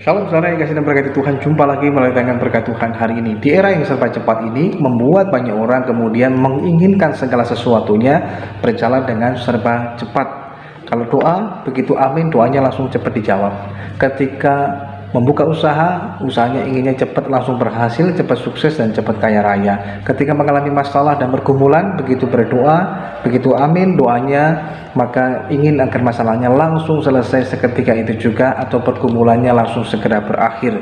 Shalom saudara yang kasih dan berkati Tuhan, jumpa lagi melalui tayangan berkat Tuhan hari ini. Di era yang serba cepat ini membuat banyak orang kemudian menginginkan segala sesuatunya berjalan dengan serba cepat. Kalau doa, begitu amin, doanya langsung cepat dijawab. Ketika membuka usaha, usahanya inginnya cepat langsung berhasil, cepat sukses dan cepat kaya raya. Ketika mengalami masalah dan pergumulan, begitu berdoa, begitu amin doanya, maka ingin agar masalahnya langsung selesai seketika itu juga, atau pergumulannya langsung segera berakhir.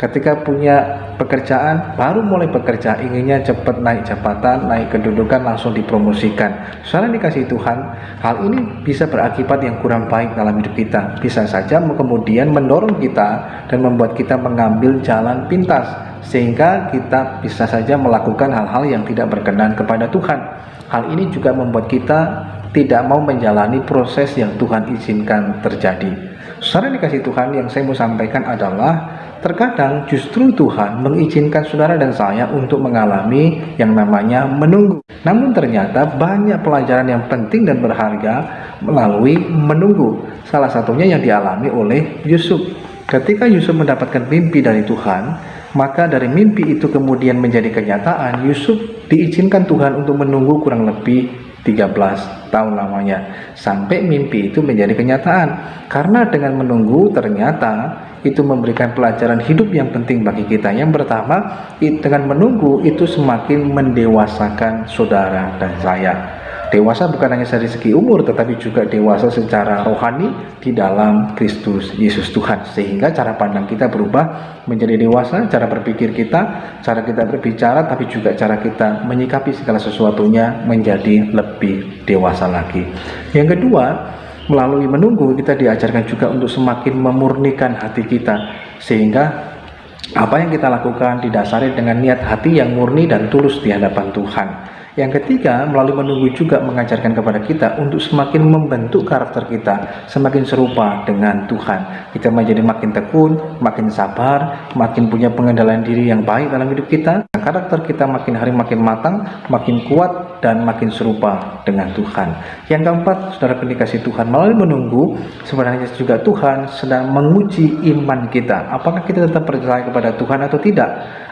Ketika punya pekerjaan, baru mulai bekerja, inginnya cepat naik jabatan, naik kedudukan, langsung dipromosikan. Saudara dikasih Tuhan, hal ini bisa berakibat yang kurang baik dalam hidup kita. Bisa saja kemudian mendorong kita dan membuat kita mengambil jalan pintas, sehingga kita bisa saja melakukan hal-hal yang tidak berkenan kepada Tuhan. Hal ini juga membuat kita tidak mau menjalani proses yang Tuhan izinkan terjadi. Saudara dikasih Tuhan, yang saya mau sampaikan adalah terkadang justru Tuhan mengizinkan saudara dan saya untuk mengalami yang namanya menunggu. Namun ternyata banyak pelajaran yang penting dan berharga melalui menunggu. Salah satunya yang dialami oleh Yusuf. Ketika Yusuf mendapatkan mimpi dari Tuhan, maka dari mimpi itu kemudian menjadi kenyataan. Yusuf diizinkan Tuhan untuk menunggu kurang lebih 13 tahun lamanya sampai mimpi itu menjadi kenyataan. Karena dengan menunggu ternyata itu memberikan pelajaran hidup yang penting bagi kita. Yang pertama, dengan menunggu itu semakin mendewasakan saudara dan saya. Dewasa bukan hanya dari segi umur, tetapi juga dewasa secara rohani di dalam Kristus Yesus Tuhan. Sehingga cara pandang kita berubah menjadi dewasa, cara berpikir kita, cara kita berbicara, tapi juga cara kita menyikapi segala sesuatunya menjadi lebih dewasa lagi. Yang kedua, melalui menunggu kita diajarkan juga untuk semakin memurnikan hati kita, sehingga apa yang kita lakukan didasari dengan niat hati yang murni dan tulus di hadapan Tuhan. Yang ketiga, melalui menunggu juga mengajarkan kepada kita untuk semakin membentuk karakter kita semakin serupa dengan Tuhan. Kita menjadi makin tekun, makin sabar, makin punya pengendalian diri yang baik dalam hidup kita. Karakter kita makin hari makin matang, makin kuat, dan makin serupa dengan Tuhan. Yang keempat, saudara dikasih Tuhan, melalui menunggu sebenarnya juga Tuhan sedang menguji iman kita. Apakah kita tetap percaya kepada Tuhan atau tidak?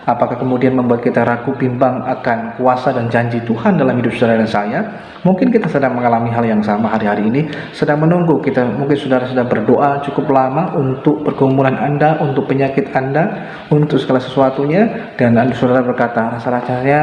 Apakah kemudian membuat kita ragu bimbang akan kuasa dan janji Tuhan dalam hidup saudara dan saya? Mungkin kita sedang mengalami hal yang sama hari-hari ini, sedang menunggu. Mungkin saudara sudah berdoa cukup lama untuk pergumulan Anda, untuk penyakit Anda, untuk segala sesuatunya, dan saudara berkata, rasa-rasanya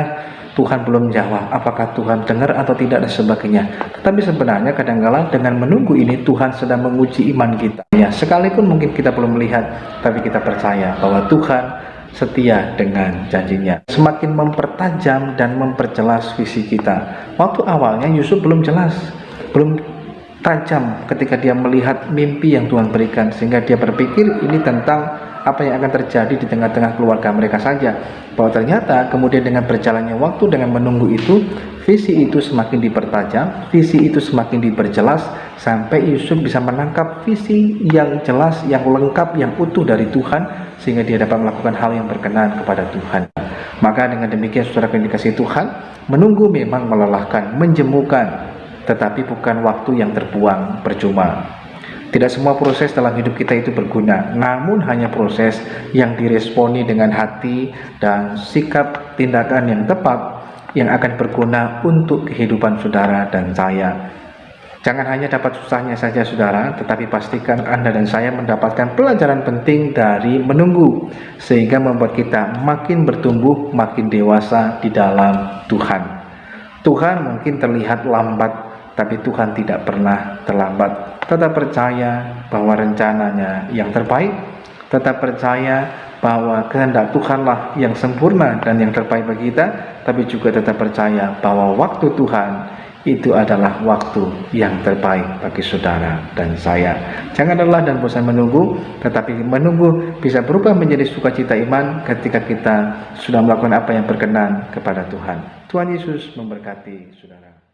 Tuhan belum jawab, apakah Tuhan dengar atau tidak dan sebagainya. Tetapi sebenarnya kadang-kala dengan menunggu ini Tuhan sedang menguji iman kita. Ya, sekalipun mungkin kita belum melihat, tapi kita percaya bahwa Tuhan setia dengan janjinya. Semakin mempertajam dan memperjelas visi kita. Waktu awalnya Yusuf belum jelas, belum tajam ketika dia melihat mimpi yang Tuhan berikan, sehingga dia berpikir ini tentang apa yang akan terjadi di tengah-tengah keluarga mereka saja. Bahwa ternyata kemudian dengan berjalannya waktu, dengan menunggu itu, visi itu semakin dipertajam, visi itu semakin diperjelas, sampai Yusuf bisa menangkap visi yang jelas, yang lengkap, yang utuh dari Tuhan, sehingga dia dapat melakukan hal yang berkenan kepada Tuhan. Maka dengan demikian saudara yang dikasihi Tuhan, menunggu memang melelahkan, menjemukan, tetapi bukan waktu yang terbuang percuma. Tidak semua proses dalam hidup kita itu berguna, namun hanya proses yang diresponi dengan hati dan sikap tindakan yang tepat yang akan berguna untuk kehidupan saudara dan saya. Jangan hanya dapat susahnya saja saudara, tetapi pastikan Anda dan saya mendapatkan pelajaran penting dari menunggu, sehingga membuat kita makin bertumbuh, makin dewasa di dalam Tuhan. Tuhan mungkin terlihat lambat, tapi Tuhan tidak pernah terlambat. Tetap percaya bahwa rencananya yang terbaik, tetap percaya bahwa kehendak Tuhanlah yang sempurna dan yang terbaik bagi kita, tapi juga tetap percaya bahwa waktu Tuhan itu adalah waktu yang terbaik bagi saudara dan saya. Jangan lelah dan bosan menunggu, tetapi menunggu bisa berubah menjadi sukacita iman ketika kita sudah melakukan apa yang berkenan kepada Tuhan. Tuhan Yesus memberkati saudara.